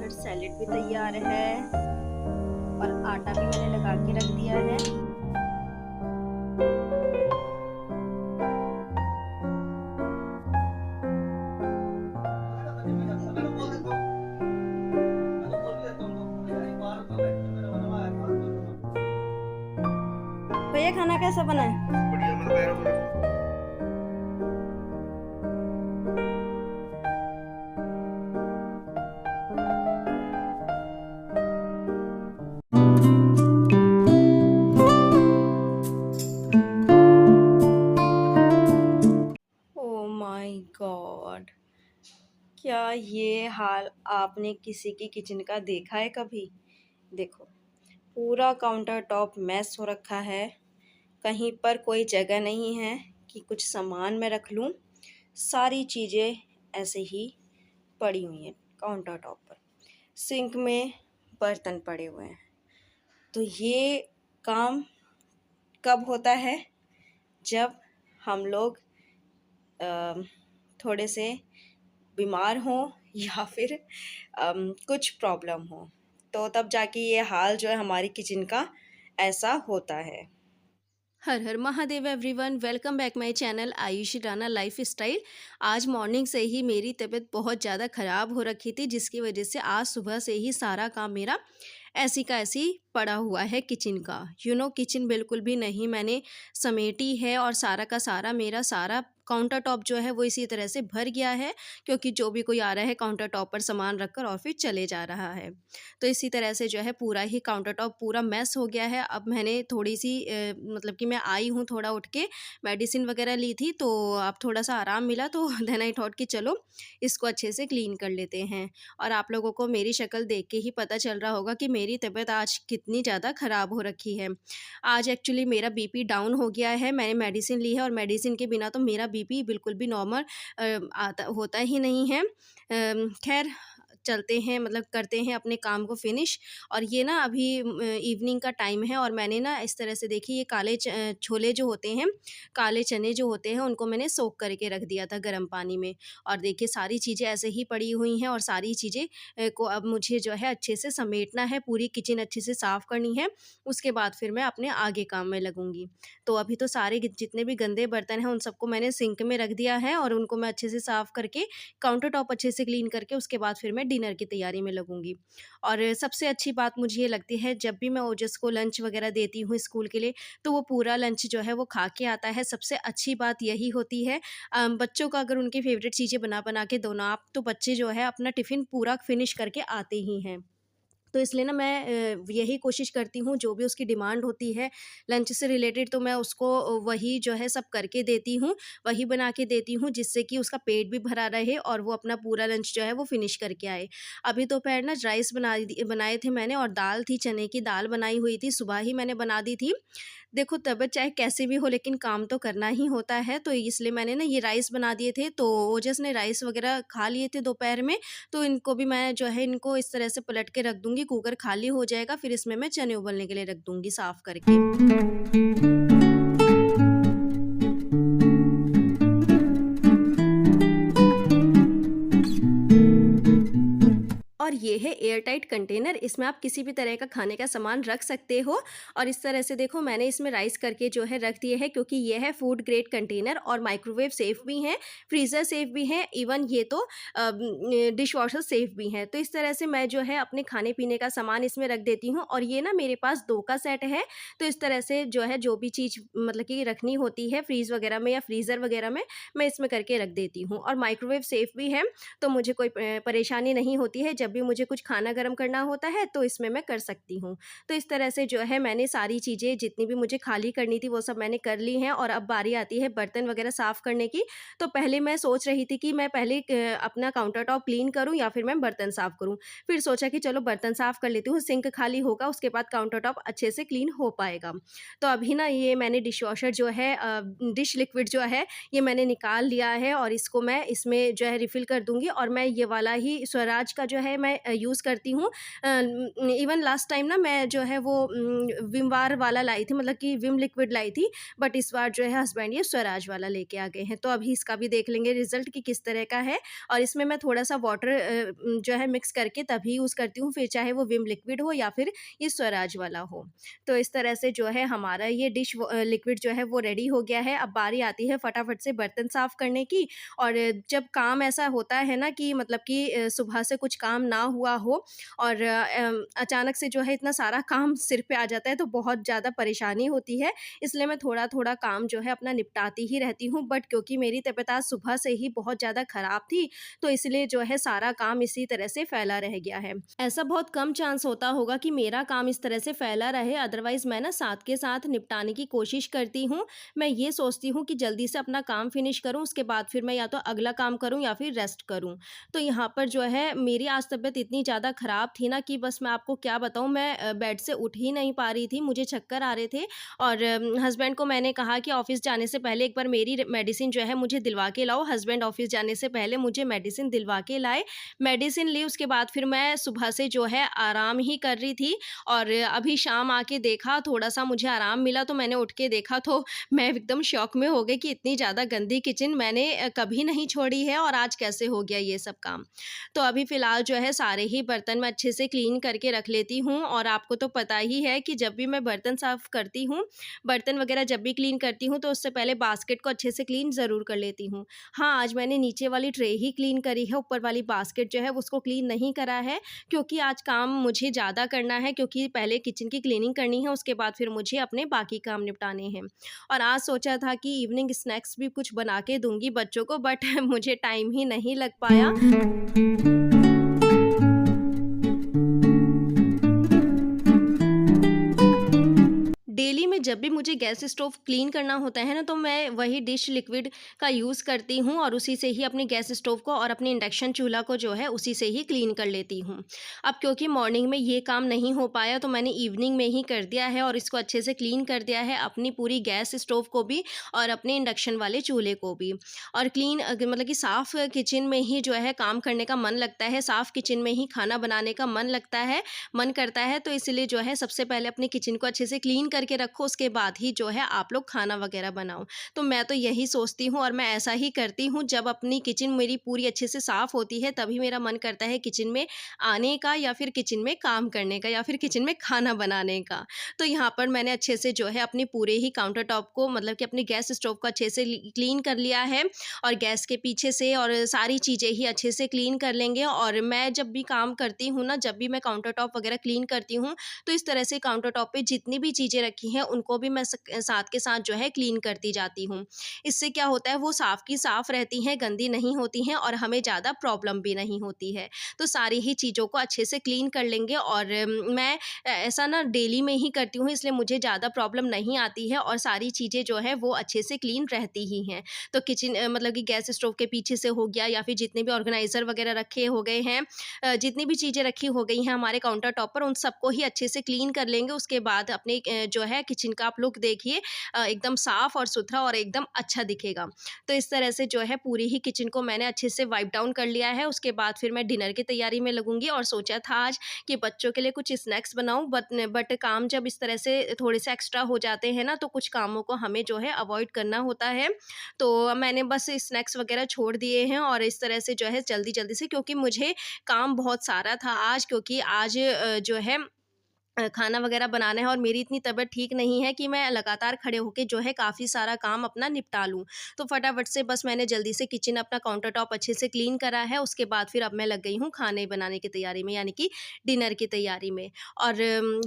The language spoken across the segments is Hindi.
इधर सैलेड भी तैयार है और आटा भी मैंने लगा के रख दिया है। भैया खाना कैसा बना है? ओह माय गॉड, क्या ये हाल आपने किसी की किचन का देखा है कभी? देखो, पूरा काउंटर टॉप मैस हो रखा है। कहीं पर कोई जगह नहीं है कि कुछ सामान मैं रख लूँ। सारी चीज़ें ऐसे ही पड़ी हुई हैं काउंटर टॉप पर। सिंक में बर्तन पड़े हुए हैं। तो ये काम कब होता है? जब हम लोग थोड़े से बीमार हों या फिर कुछ प्रॉब्लम हो, तो तब जाके ये हाल जो है हमारी किचन का ऐसा होता है। हर हर Mahadev everyone, welcome back my channel Ayushi Rana lifestyle. आज मॉर्निंग से ही मेरी तबीयत बहुत ज़्यादा ख़राब हो रखी थी, जिसकी वजह से आज सुबह से ही सारा काम मेरा ऐसी का ऐसी पड़ा हुआ है किचन का। किचन बिल्कुल भी नहीं मैंने समेटी है और सारा का सारा मेरा सारा काउंटर टॉप जो है वो इसी तरह से भर गया है, क्योंकि जो भी कोई आ रहा है काउंटर टॉप पर सामान रखकर और फिर चले जा रहा है। तो इसी तरह से जो है पूरा ही काउंटर टॉप पूरा मैस हो गया है। अब मैंने थोड़ी सी मतलब कि मैं आई हूँ, थोड़ा उठ के मेडिसिन वगैरह ली थी, तो अब थोड़ा सा आराम मिला, तो देन आई थॉट कि चलो इसको अच्छे से क्लीन कर लेते हैं। और आप लोगों को मेरी शक्ल देख के ही पता चल रहा होगा कि मेरी तबीयत आज कितनी ज़्यादा ख़राब हो रखी है। आज एक्चुअली मेरा बीपी डाउन हो गया है। मैंने मेडिसिन ली है और मेडिसिन के बिना तो मेरा बीपी बिल्कुल भी नॉर्मल आता होता ही नहीं है। खैर चलते हैं, मतलब करते हैं अपने काम को फिनिश। और ये ना अभी इवनिंग का टाइम है और मैंने ना इस तरह से देखिए ये काले छोले जो होते हैं, काले चने जो होते हैं, उनको मैंने सोक करके रख दिया था गर्म पानी में। और देखिए सारी चीज़ें ऐसे ही पड़ी हुई हैं और सारी चीज़ें को अब मुझे जो है अच्छे से समेटना है, पूरी किचन अच्छे से साफ़ करनी है। उसके बाद फिर मैं अपने आगे काम में लगूँगी। तो अभी तो सारे जितने भी गंदे बर्तन हैं उन सबको मैंने सिंक में रख दिया है और उनको मैं अच्छे से साफ़ करके काउंटर टॉप अच्छे से क्लीन करके उसके बाद फिर मैं डिनर की तैयारी में लगूँगी। और सबसे अच्छी बात मुझे ये लगती है, जब भी मैं ओजस को लंच वग़ैरह देती हूँ स्कूल के लिए, तो वो पूरा लंच जो है वो खा के आता है। सबसे अच्छी बात यही होती है। बच्चों को अगर उनकी फ़ेवरेट चीज़ें बना-बना के दो ना आप, तो बच्चे जो है अपना टिफ़िन पूरा फ़िनिश करके आते ही हैं। तो इसलिए ना मैं यही कोशिश करती हूँ, जो भी उसकी डिमांड होती है लंच से रिलेटेड, तो मैं उसको वही जो है सब करके देती हूँ, वही बना के देती हूँ, जिससे कि उसका पेट भी भरा रहे और वो अपना पूरा लंच जो है वो फ़िनिश करके आए। अभी दोपहर ना राइस बनाए थे मैंने और दाल थी, चने की दाल बनाई हुई थी, सुबह ही मैंने बना दी थी। देखो तबीयत चाहे कैसी भी हो लेकिन काम तो करना ही होता है, तो इसलिए मैंने ना ये राइस बना दिए थे, तो ओजस ने राइस वग़ैरह खा लिए थे दोपहर में। तो इनको भी मैं जो है इनको इस तरह से पलट के रख दूँगी, कुकर खाली हो जाएगा, फिर इसमें मैं चने उबलने के लिए रख दूँगी साफ़ करके। और ये है एयर टाइट कंटेनर, इसमें आप किसी भी तरह का खाने का सामान रख सकते हो। और इस तरह से देखो मैंने इसमें राइस करके जो है रख दिए हैं, क्योंकि ये है फूड ग्रेड कंटेनर और माइक्रोवेव सेफ़ भी हैं, फ्रीज़र सेफ़ भी हैं, इवन ये तो डिश वॉशर सेफ़ भी हैं। तो इस तरह से मैं जो है अपने खाने-पीने का सामान इसमें रख देती हूँ और ये ना मेरे पास 2 का सेट है। तो इस तरह से जो है जो भी चीज़ मतलब कि रखनी होती है फ्रीज़ वगैरह में या फ्रीज़र वगैरह में, मैं इसमें करके रख देती हूँ। और माइक्रोवेव सेफ़ भी है, तो मुझे कोई परेशानी नहीं होती है। जब भी मुझे कुछ खाना गर्म करना होता है तो इसमें मैं कर सकती हूँ। तो इस तरह से जो है मैंने सारी चीज़ें जितनी भी मुझे खाली करनी थी वो सब मैंने कर ली हैं। और अब बारी आती है बर्तन वगैरह साफ़ करने की। तो पहले मैं सोच रही थी कि मैं पहले अपना काउंटर टॉप क्लीन करूँ या फिर मैं बर्तन साफ़ करूँ। फिर सोचा कि चलो बर्तन साफ़ कर लेती हूँ, सिंक खाली होगा, उसके बाद काउंटर टॉप अच्छे से क्लीन हो पाएगा। तो अभी ना ये मैंने डिश वॉशर जो है डिश लिक्विड जो है ये मैंने निकाल लिया है और इसको मैं इसमें जो है रिफ़िल कर दूँगी। और मैं ये वाला ही स्वराज का जो है मैं मैं यूज़ करती हूँ। इवन लास्ट टाइम ना मैं जो है वो विम बार वाला लाई थी, मतलब कि विम लिक्विड लाई थी, बट इस बार जो है हस्बैंड ये स्वराज वाला लेके आ गए हैं। तो अभी इसका भी देख लेंगे रिज़ल्ट कि किस तरह का है, और इसमें मैं थोड़ा-सा वाटर जो है मिक्स करके तभी यूज़ करती हूँ, फिर चाहे वो विम लिक्विड हो या फिर ये स्वराज वाला हो। तो इस तरह से जो है हमारा ये लिक्विड जो है वो रेडी हो गया है। अब बारी आती है फटाफट से बर्तन साफ़ करने की। और जब काम ऐसा होता है ना कि मतलब कि सुबह से कुछ काम ना हुआ हो और अचानक से जो है इतना सारा काम सिर पे आ जाता है, तो बहुत ज़्यादा परेशानी होती है। इसलिए मैं थोड़ा-थोड़ा काम जो है अपना निपटाती ही रहती हूँ, बट क्योंकि मेरी तबीयत आज सुबह से ही बहुत ज़्यादा ख़राब थी, तो इसलिए जो है सारा काम इसी तरह से फैला रह गया है। ऐसा बहुत कम चांस होता होगा कि मेरा काम इस तरह से फैला रहे, अदरवाइज़ मैं ना साथ के साथ निपटाने की कोशिश करती हूँ। मैं ये सोचती हूँ कि जल्दी से अपना काम फिनिश करूँ, उसके बाद फिर मैं या तो अगला काम करूँ या फिर रेस्ट करूँ। तो यहाँ पर जो है मेरी आज तबीयत इतनी ज़्यादा ख़राब थी ना कि बस मैं आपको क्या बताऊँ, मैं बेड से उठ ही नहीं पा रही थी, मुझे चक्कर आ रहे थे। और हस्बैंड को मैंने कहा कि ऑफ़िस जाने से पहले एक बार मेरी मेडिसिन जो है मुझे दिलवा के लाओ। हस्बैंड ऑफ़िस जाने से पहले मुझे मेडिसिन दिलवा के लाए। मेडिसिन ली, उसके बाद फिर मैं सुबह से जो है आराम ही कर रही थी, और अभी शाम आके देखा, थोड़ा-सा मुझे आराम मिला, तो मैंने उठ के देखा तो मैं एकदम शॉक में हो गई कि इतनी ज़्यादा गंदी किचन मैंने कभी नहीं छोड़ी है, और आज कैसे हो गया ये सब काम। तो अभी फ़िलहाल जो है सारे ही बर्तन मैं अच्छे से क्लीन करके रख लेती हूँ, और आपको तो पता ही है कि जब भी मैं बर्तन साफ़ करती हूँ, बर्तन वग़ैरह जब भी क्लीन करती हूँ, तो उससे पहले बास्केट को अच्छे से क्लीन ज़रूर कर लेती हूँ। हाँ, आज मैंने नीचे वाली ट्रे ही क्लीन करी है, ऊपर वाली बास्केट जो है उसको क्लीन नहीं करा है, क्योंकि आज काम मुझे ज़्यादा करना है, क्योंकि पहले किचन की क्लीनिंग करनी है, उसके बाद फिर मुझे अपने बाकी काम निपटाने हैं। और आज सोचा था कि इवनिंग स्नैक्स भी कुछ बना के दूँगी बच्चों को, बट मुझे टाइम ही नहीं लग पाया। डेली में जब भी मुझे गैस स्टोव क्लीन करना होता है ना, तो मैं वही डिश लिक्विड का यूज़ करती हूँ, और उसी से ही अपनी गैस स्टोव को और अपने इंडक्शन चूल्हा को जो है उसी से ही क्लीन कर लेती हूँ। अब क्योंकि मॉर्निंग में ये काम नहीं हो पाया, तो मैंने इवनिंग में ही कर दिया है और इसको अच्छे से क्लीन कर दिया है, अपनी पूरी गैस स्टोव को भी और अपने इंडक्शन वाले चूल्हे को भी। और क्लीन मतलब कि साफ़ किचन में ही जो है काम करने का मन लगता है, साफ़ किचन में ही खाना बनाने का मन करता है, तो इसलिए जो है सबसे पहले अपनी किचन को अच्छे से क्लीन करके रखो, उसके बाद ही जो है आप लोग खाना वगैरह बनाओ। तो मैं तो यही सोचती हूँ, और मैं ऐसा ही करती हूँ, जब अपनी किचन मेरी पूरी अच्छे से साफ़ होती है, तभी मेरा मन करता है किचन में आने का, या फिर किचन में काम करने का, या फिर किचन में खाना बनाने का। तो यहाँ पर मैंने अच्छे से जो है अपने पूरे ही काउंटर टॉप को, मतलब कि अपनी गैस स्टोव को अच्छे से क्लीन कर लिया है, और गैस के पीछे से और सारी चीज़ें ही अच्छे से क्लीन कर लेंगे। और मैं जब भी काम करती हूँ ना, जब भी मैं काउंटर टॉप वगैरह क्लीन करती हूँ, तो इस तरह से काउंटर टॉप पे जितनी भी चीज़ें रखी हैं, उनको भी मैं साथ के साथ जो है क्लीन करती जाती हूँ। इससे क्या होता है, वो साफ़ की साफ़ रहती हैं, गंदी नहीं होती हैं, और हमें ज़्यादा प्रॉब्लम भी नहीं होती है। तो सारी ही चीज़ों को अच्छे से क्लीन कर लेंगे, और मैं ऐसा ना डेली में ही करती हूँ, इसलिए मुझे ज़्यादा प्रॉब्लम नहीं आती है, और सारी चीज़ें जो है वो अच्छे से क्लीन रहती ही हैं। तो किचन मतलब कि गैस स्टोव के पीछे से हो गया, या फिर जितने भी ऑर्गेनाइज़र वगैरह रखे हो गए हैं, जितनी भी चीज़ें रखी हो गई हैं हमारे काउंटर टॉप पर, उन सबको ही अच्छे से क्लीन कर लेंगे। उसके बाद अपने जो है किचन का आप लुक देखिए, एकदम साफ़ और सुथरा और एकदम अच्छा दिखेगा। तो इस तरह से जो है पूरी ही किचन को मैंने अच्छे से वाइप डाउन कर लिया है। उसके बाद फिर मैं डिनर की तैयारी में लगूँगी, और सोचा था आज कि बच्चों के लिए कुछ स्नैक्स बनाऊँ, बट काम जब इस तरह से थोड़े से एक्स्ट्रा हो जाते हैं ना, तो कुछ कामों को हमें जो है अवॉइड करना होता है। तो मैंने बस स्नैक्स वगैरह छोड़ दिए हैं, और इस तरह से जो है जल्दी-जल्दी से, क्योंकि मुझे काम बहुत सारा था आज, क्योंकि आज जो है खाना वगैरह बनाना है, और मेरी इतनी तबीयत ठीक नहीं है कि मैं लगातार खड़े होके जो है काफ़ी सारा काम अपना निपटा लूँ। तो फटाफट से बस मैंने जल्दी से किचन अपना काउंटर टॉप अच्छे से क्लीन करा है, उसके बाद फिर अब मैं लग गई हूँ खाने बनाने की तैयारी में, यानी कि डिनर की तैयारी में। और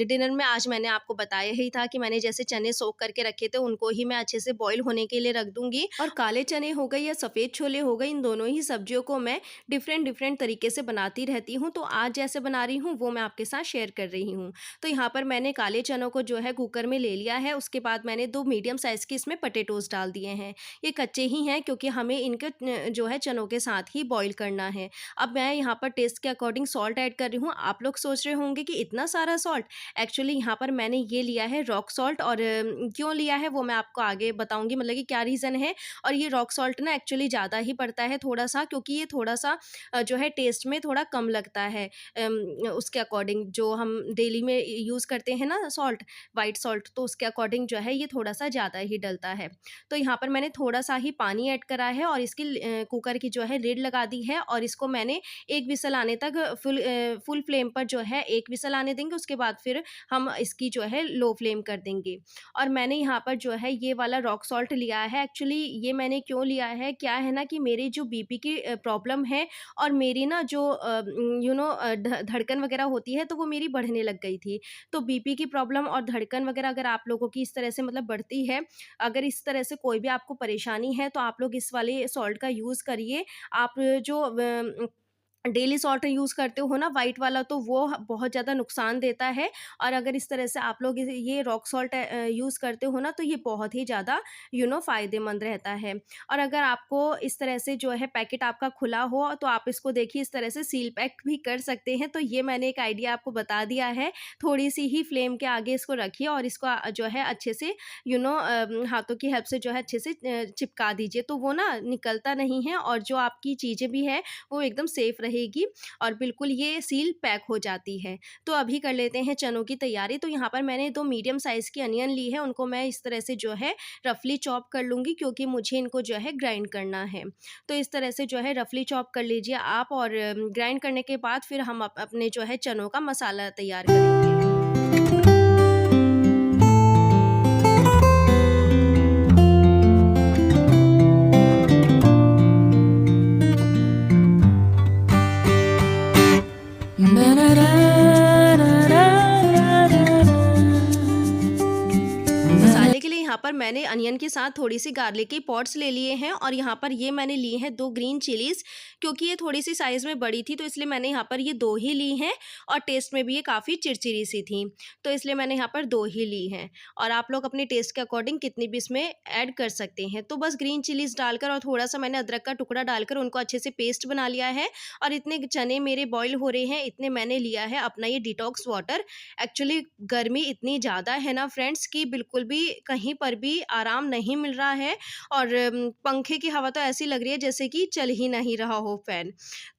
डिनर में आज मैंने आपको बताया ही था कि मैंने जैसे चने सोक करके रखे थे, उनको ही मैं अच्छे से बॉयल होने के लिए रख दूँगी, और काले चने हो गए या सफ़ेद छोले हो गए, इन दोनों ही सब्जियों को मैं डिफ़रेंट डिफ़रेंट तरीके से बनाती रहती हूँ। तो आज जैसे बना रही हूँ, वो मैं आपके साथ शेयर कर रही हूँ। तो यहाँ पर मैंने काले चनों को जो है कुकर में ले लिया है, उसके बाद मैंने 2 मीडियम साइज़ के इसमें पोटैटोज़ डाल दिए हैं। ये कच्चे ही हैं क्योंकि हमें इनके जो है चनों के साथ ही बॉयल करना है। अब मैं यहाँ पर टेस्ट के अकॉर्डिंग सॉल्ट ऐड कर रही हूँ। आप लोग सोच रहे होंगे कि इतना सारा सॉल्ट? एक्चुअली यहाँ पर मैंने ये लिया है रॉक सॉल्ट, और क्यों लिया है वो मैं आपको आगे बताऊँगी, मतलब कि क्या रीज़न है। और ये रॉक सॉल्ट ना एक्चुअली ज़्यादा ही पड़ता है थोड़ा-सा, क्योंकि ये थोड़ा-सा जो है टेस्ट में थोड़ा कम लगता है उसके अकॉर्डिंग, जो हम डेली में यूज़ करते हैं ना सॉल्ट, व्हाइट सॉल्ट, तो उसके अकॉर्डिंग जो है ये थोड़ा-सा ज़्यादा ही डलता है। तो यहाँ पर मैंने थोड़ा-सा ही पानी ऐड करा है और इसकी कुकर की जो है लिड लगा दी है, और इसको मैंने 1 विसल आने तक फुल फ्लेम पर जो है 1 विसल आने देंगे, उसके बाद फिर हम इसकी जो है लो फ्लेम कर देंगे। और मैंने यहाँ पर जो है ये वाला रॉक सॉल्ट लिया है। एक्चुअली ये मैंने क्यों लिया है, क्या है ना कि मेरी जो बीपी की प्रॉब्लम है, और मेरी ना जो धड़कन वगैरह होती है, तो वो मेरी बढ़ने लग गई थी। तो बीपी की प्रॉब्लम और धड़कन वगैरह अगर आप लोगों की इस तरह से मतलब बढ़ती है, अगर इस तरह से कोई भी आपको परेशानी है, तो आप लोग इस वाले सॉल्ट का यूज़ करिए। आप जो डेली सॉल्ट यूज़ करते हो ना व्हाइट वाला, तो वो बहुत ज़्यादा नुकसान देता है। और अगर इस तरह से आप लोग ये रॉक सॉल्ट यूज़ करते हो ना, तो ये बहुत ही ज़्यादा फ़ायदेमंद रहता है। और अगर आपको इस तरह से जो है पैकेट आपका खुला हो, तो आप इसको देखिए इस तरह से सील पैक भी कर सकते हैं। तो ये मैंने एक आइडिया आपको बता दिया है। थोड़ी-सी ही फ्लेम के आगे इसको रखिए और इसको जो है अच्छे से हाथों की हेल्प से जो है अच्छे से चिपका दीजिए, तो वो ना निकलता नहीं है, और जो आपकी चीज़ें भी है वो एकदम सेफ रहेगी, और बिल्कुल ये सील पैक हो जाती है। तो अभी कर लेते हैं चनों की तैयारी। तो यहाँ पर मैंने 2 मीडियम साइज़ की अनियन ली है, उनको मैं इस तरह से जो है रफली चॉप कर लूँगी, क्योंकि मुझे इनको जो है ग्राइंड करना है। तो इस तरह से जो है रफली चॉप कर लीजिए आप, और ग्राइंड करने के बाद फिर हम अपने जो है चनों का मसाला तैयार करेंगे। मसाले के लिए यहाँ पर मैंने अनियन के साथ थोड़ी-सी गार्लिक की पॉट्स ले लिए हैं, और यहाँ पर ये मैंने लिए हैं 2 ग्रीन चिलीज़, क्योंकि ये थोड़ी-सी साइज़ में बड़ी थी, तो इसलिए मैंने यहाँ पर ये 2 ही ली हैं, और टेस्ट में भी ये काफ़ी चिरचिरी सी थी, तो इसलिए मैंने यहाँ पर 2 ही ली हैं। और आप लोग अपने टेस्ट के अकॉर्डिंग कितनी भी इसमें ऐड कर सकते हैं। तो बस ग्रीन चिलीज़ डालकर और थोड़ा-सा मैंने अदरक का टुकड़ा डालकर उनको अच्छे से पेस्ट बना लिया है, और इतने चने मेरे बॉयल हो रहे हैं, इतने मैंने लिया है अपना ये डिटॉक्स वाटर। एक्चुअली गर्मी इतनी ज़्यादा है ना फ्रेंड्स, कि बिल्कुल भी कहीं पर भी आराम नहीं मिल रहा है, और पंखे की हवा तो ऐसी लग रही है जैसे कि चल ही नहीं रहा हो फ़ैन।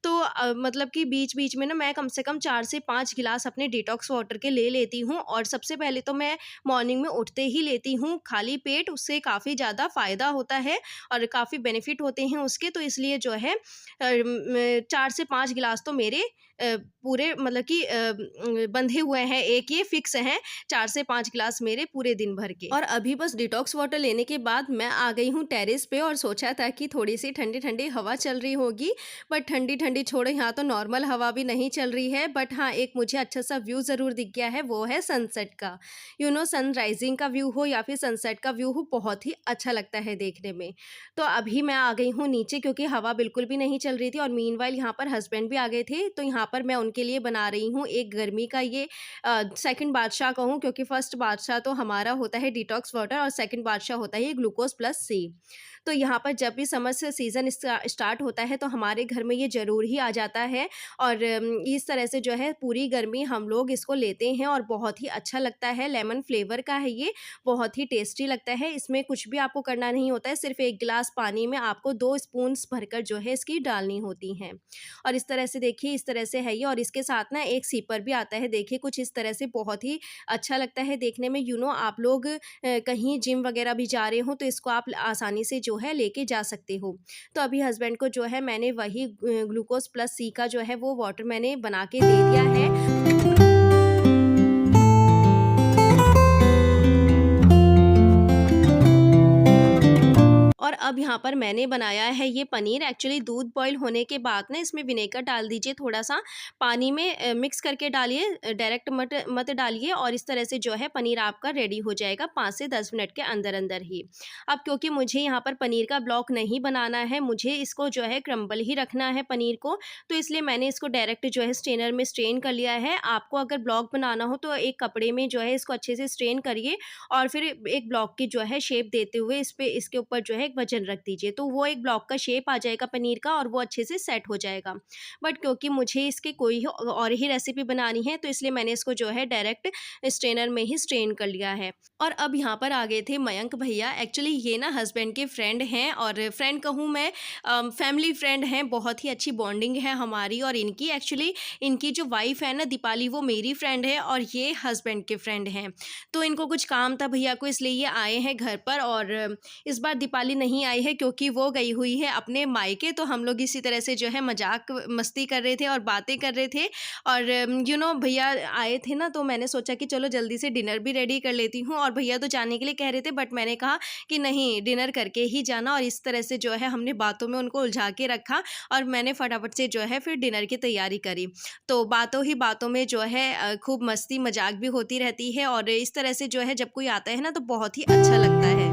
तो मतलब कि बीच-बीच में ना मैं कम से कम 4 से 5 गिलास अपने डिटॉक्स वाटर के ले लेती हूँ, और सबसे पहले तो मैं मॉर्निंग में उठते ही लेती हूँ खाली पेट। उससे काफ़ी ज़्यादा फ़ायदा होता है और काफ़ी बेनिफिट होते हैं उसके, तो इसलिए जो है 4 से 5 गिलास तो मेरे पूरे मतलब कि बंधे हुए हैं, एक ये फिक्स हैं 4 से 5 गिलास मेरे पूरे दिन भर के। और अभी बस डिटॉक्स वाटर लेने के बाद मैं आ गई हूँ टेरेस पे, और सोचा था कि थोड़ी-सी ठंडी-ठंडी हवा चल रही होगी, बट ठंडी-ठंडी छोड़ो, यहाँ तो नॉर्मल हवा भी नहीं चल रही है। बट हाँ, एक मुझे अच्छा-सा व्यू ज़रूर दिख गया है, वो है सनसेट का। सनराइज़िंग का व्यू हो या फिर सनसेट का व्यू हो, बहुत ही अच्छा लगता है देखने में। तो अभी मैं आ गई हूँ नीचे, क्योंकि हवा बिल्कुल भी नहीं चल रही थी, और मीनवाइल यहाँ पर हस्बैंड भी आ गए थे, तो यहाँ पर मैं उनके लिए बना रही हूँ एक गर्मी का ये सेकंड बादशाह कहूँ, क्योंकि फर्स्ट बादशाह तो हमारा होता है डिटॉक्स वाटर, और सेकंड बादशाह होता है ये ग्लूकोज़ प्लस सी। तो यहाँ पर जब भी समर से सीज़न स्टार्ट होता है, तो हमारे घर में ये ज़रूर ही आ जाता है, और इस तरह से जो है पूरी गर्मी हम लोग इसको लेते हैं, और बहुत ही अच्छा लगता है। लेमन फ्लेवर का है ये, बहुत ही टेस्टी लगता है। इसमें कुछ भी आपको करना नहीं होता है, सिर्फ़ 1 गिलास पानी में आपको 2 स्पून्स भरकर जो है इसकी डालनी होती हैं। और इस तरह से देखिए, इस तरह से है ये, और इसके साथ ना एक सिपर भी आता है, देखिए कुछ इस तरह से, बहुत ही अच्छा लगता है देखने में। आप लोग कहीं जिम वगैरह भी जा रहे हो, तो इसको आप आसानी से जो है लेके जा सकते हो। तो अभी हस्बैंड को जो है मैंने वही ग्लूकोज़ प्लस सी का जो है वो वाटर मैंने बना के दे दिया है। और अब यहाँ पर मैंने बनाया है ये पनीर। एक्चुअली दूध बॉईल होने के बाद ना इसमें विनेगर डाल दीजिए, थोड़ा-सा पानी में मिक्स करके डालिए, डायरेक्ट मत मत डालिए और इस तरह से जो है पनीर आपका रेडी हो जाएगा 5 से 10 मिनट के अंदर-अंदर ही। अब क्योंकि मुझे यहाँ पर पनीर का ब्लॉक नहीं बनाना है, मुझे इसको जो है क्रम्बल ही रखना है पनीर को, तो इसलिए मैंने इसको डायरेक्ट जो है स्ट्रेनर में स्ट्रेन कर लिया है। आपको अगर ब्लॉक बनाना हो तो एक कपड़े में जो है इसको अच्छे से स्ट्रेन करिए और फिर एक ब्लॉक की जो है शेप देते हुए इसके ऊपर जो है एक वजन रख दीजिए, तो वो एक ब्लॉक का शेप आ जाएगा पनीर का और वो अच्छे से सेट हो जाएगा। बट क्योंकि मुझे इसकी कोई और ही रेसिपी बनानी है, तो इसलिए मैंने इसको जो है डायरेक्ट स्ट्रेनर में ही स्ट्रेन कर लिया है। और अब यहाँ पर आ गए थे मयंक भैया। एक्चुअली ये ना हस्बैंड के फ्रेंड हैं, और फ्रेंड कहूँ मैं, फैमिली फ्रेंड हैं। बहुत ही अच्छी बॉन्डिंग है हमारी और इनकी। एक्चुअली इनकी जो वाइफ है ना दीपाली, वो मेरी फ्रेंड है और ये हस्बैंड के फ्रेंड हैं। तो इनको कुछ काम था भैया को, इसलिए ये आए हैं घर पर। और इस बार दीपाली नहीं आई है क्योंकि वो गई हुई है अपने मायके। तो हम लोग इसी तरह से जो है मजाक मस्ती कर रहे थे और बातें कर रहे थे। और भैया आए थे ना, तो मैंने सोचा कि चलो जल्दी से डिनर भी रेडी कर लेती हूँ। और भैया तो जाने के लिए कह रहे थे, बट मैंने कहा कि नहीं, डिनर करके ही जाना। और इस तरह से जो है हमने बातों में उनको उलझा के रखा और मैंने फटाफट से जो है फिर डिनर की तैयारी करी। तो बातों ही बातों में जो है खूब मस्ती मजाक भी होती रहती है। और इस तरह से जो है जब कोई आता है ना तो बहुत ही अच्छा लगता है।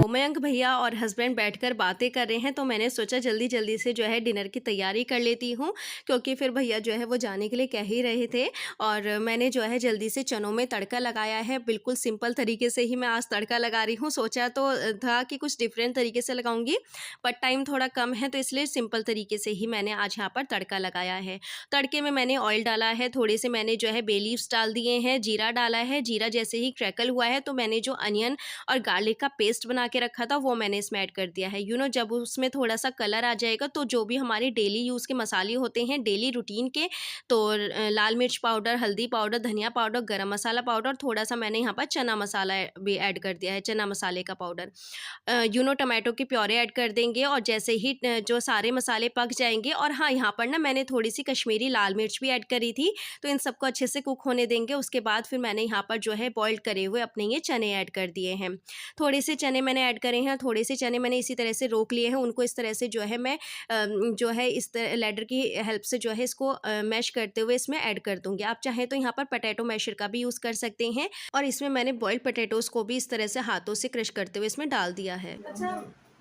मयंक भैया और हस्बैंड बैठकर बातें कर रहे हैं, तो मैंने सोचा जल्दी जल्दी से जो है डिनर की तैयारी कर लेती हूँ, क्योंकि फिर भैया जो है वो जाने के लिए कह ही रहे थे। और मैंने जो है जल्दी से चनों में तड़का लगाया है। बिल्कुल सिंपल तरीके से ही मैं आज तड़का लगा रही हूँ। सोचा तो था कि कुछ डिफरेंट तरीके से लगाऊंगी, बट टाइम थोड़ा कम है, तो इसलिए सिंपल तरीके से ही मैंने आज यहाँ पर तड़का लगाया है। तड़के में मैंने ऑयल डाला है, थोड़े से मैंने जो है बे लीव्स डाल दिए हैं, जीरा डाला है। जीरा जैसे ही क्रैकल हुआ है तो मैंने जो अनियन और गार्लिक का पेस्ट बना के रखा था वो मैंने इसमें ऐड कर दिया है। जब उसमें थोड़ा सा कलर आ जाएगा तो जो भी हमारे डेली यूज़ के मसाले होते हैं डेली रूटीन के, तो लाल मिर्च पाउडर, हल्दी पाउडर, धनिया पाउडर, गरम मसाला पाउडर, थोड़ा सा मैंने यहाँ पर चना मसाला भी ऐड कर दिया है, चना मसाले का पाउडर। टमाटो की प्योरे ऐड कर देंगे और जैसे ही जो सारे मसाले पक जाएंगे, और हाँ, यहाँ पर ना मैंने थोड़ी सी कश्मीरी लाल मिर्च भी ऐड करी थी, तो इन सबको अच्छे से कुक होने देंगे। उसके बाद फिर मैंने यहाँ पर जो है बॉइल्ड करे हुए अपने ये चने ऐड कर दिए हैं। थोड़े से चने मैंने ऐड करे हैं, थोड़े से चने मैंने इसी तरह से रोक लिए हैं। उनको इस तरह से जो है मैं जो है इस लैडर की हेल्प से जो है इसको मैश करते हुए इसमें ऐड कर दूंगी। आप चाहें तो यहाँ पर पोटैटो मैशर का भी यूज़ कर सकते हैं। और इसमें मैंने बॉइल्ड पोटैटोज़ को भी इस तरह से हाथों से क्रश करते हुए इसमें डाल दिया है। अच्छा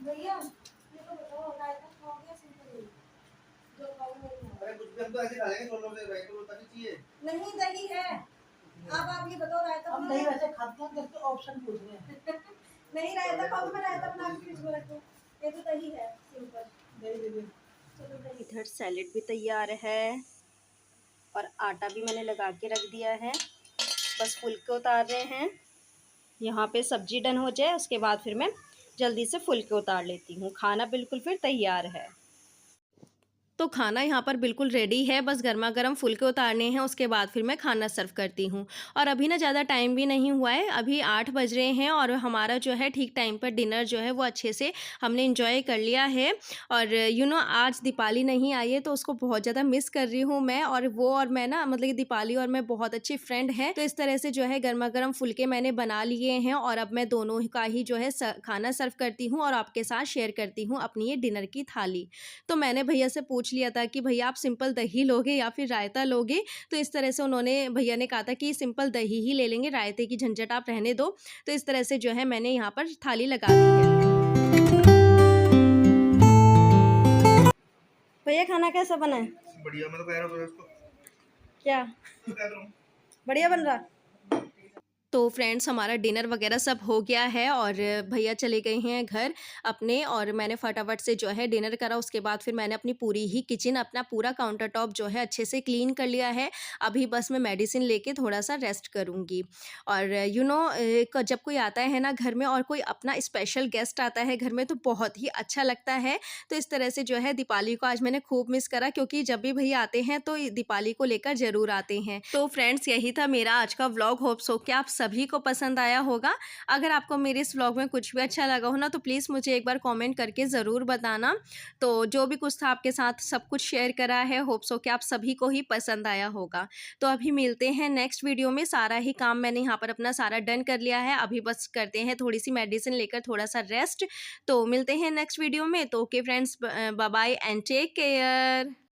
भैया, ये तो बताओ, रायता खाओगे या सिंपल? जो खाओगे अरे कुछ भी हम तो ऐसे खा लेंगे, छोलों से रायता तो नहीं चाहिए। नहीं, दही है। अब आप ये बताओ, रायता हम दही वैसे खाते हैं, जब तो ऑप्शन पूछ रहे हैं। नहीं, रायता खाओगे, मैं रायता बना के फ्रिज में रखूं। ये तो दही है सिंपल, दही दे दे। चलो दही। इधर सैलेड भी तैयार है और आटा भी मैंने लगा के रख दिया है, बस फुलके उतार रहे हैं। यहाँ पे सब्जी डन हो जाए उसके बाद फिर मैं जल्दी से फुलके उतार लेती हूँ। खाना बिल्कुल फिर तैयार है। तो खाना यहाँ पर बिल्कुल रेडी है, बस गर्मा गर्म फुलके उतारने हैं, उसके बाद फिर मैं खाना सर्व करती हूँ। और अभी ना ज़्यादा टाइम भी नहीं हुआ है, अभी 8 बज रहे हैं और हमारा जो है ठीक टाइम पर डिनर जो है वो अच्छे से हमने इंजॉय कर लिया है। और आज दीपाली नहीं आई है तो उसको बहुत ज़्यादा मिस कर रही हूँ मैं, और वो और मैं ना, मतलब कि दीपाली और मैं बहुत अच्छी फ्रेंड हैं। तो इस तरह से जो है गर्मा गर्म फुलके मैंने बना लिए हैं और अब मैं दोनों का ही जो है खाना सर्व करती हूँ और आपके साथ शेयर करती हूँ अपनी ये डिनर की थाली। तो मैंने भैया से पूछ लिया था कि भैया आप सिंपल दही लोगे या फिर रायता लोगे, तो इस तरह से भैया ने कहा था कि सिंपल दही ही ले लेंगे, रायते की झंझट आप रहने दो। तो इस तरह से जो है मैंने यहाँ पर थाली लगा दी है। भैया खाना कैसा बना है? बढ़िया, मैं तो कह रहा हूँ इसको। क्या तो कह रहा हूँ बढ़िया बन रहा? तो फ्रेंड्स हमारा डिनर वगैरह सब हो गया है और भैया चले गए हैं घर अपने, और मैंने फटाफट से जो है डिनर करा। उसके बाद फिर मैंने अपनी पूरी ही किचन, अपना पूरा काउंटर टॉप जो है अच्छे से क्लीन कर लिया है। अभी बस मैं मेडिसिन लेके थोड़ा सा रेस्ट करूँगी। और जब कोई आता है ना घर में और कोई अपना स्पेशल गेस्ट आता है घर में तो बहुत ही अच्छा लगता है। तो इस तरह से जो है दीपाली को आज मैंने खूब मिस करा, क्योंकि जब भी भैया आते हैं तो दीपाली को लेकर ज़रूर आते हैं। तो फ्रेंड्स यही था मेरा आज का व्लॉग। होप सो कि आप सभी को पसंद आया होगा। अगर आपको मेरे इस व्लॉग में कुछ भी अच्छा लगा हो ना, तो प्लीज़ मुझे एक बार कमेंट करके ज़रूर बताना। तो जो भी कुछ था आपके साथ सब कुछ शेयर करा है, होप सो कि आप सभी को ही पसंद आया होगा। तो अभी मिलते हैं नेक्स्ट वीडियो में। सारा ही काम मैंने यहाँ पर अपना सारा डन कर लिया है, अभी बस करते हैं थोड़ी-सी मेडिसिन लेकर थोड़ा-सा रेस्ट। तो मिलते हैं नेक्स्ट वीडियो में। तो okay friends, bye bye and take care.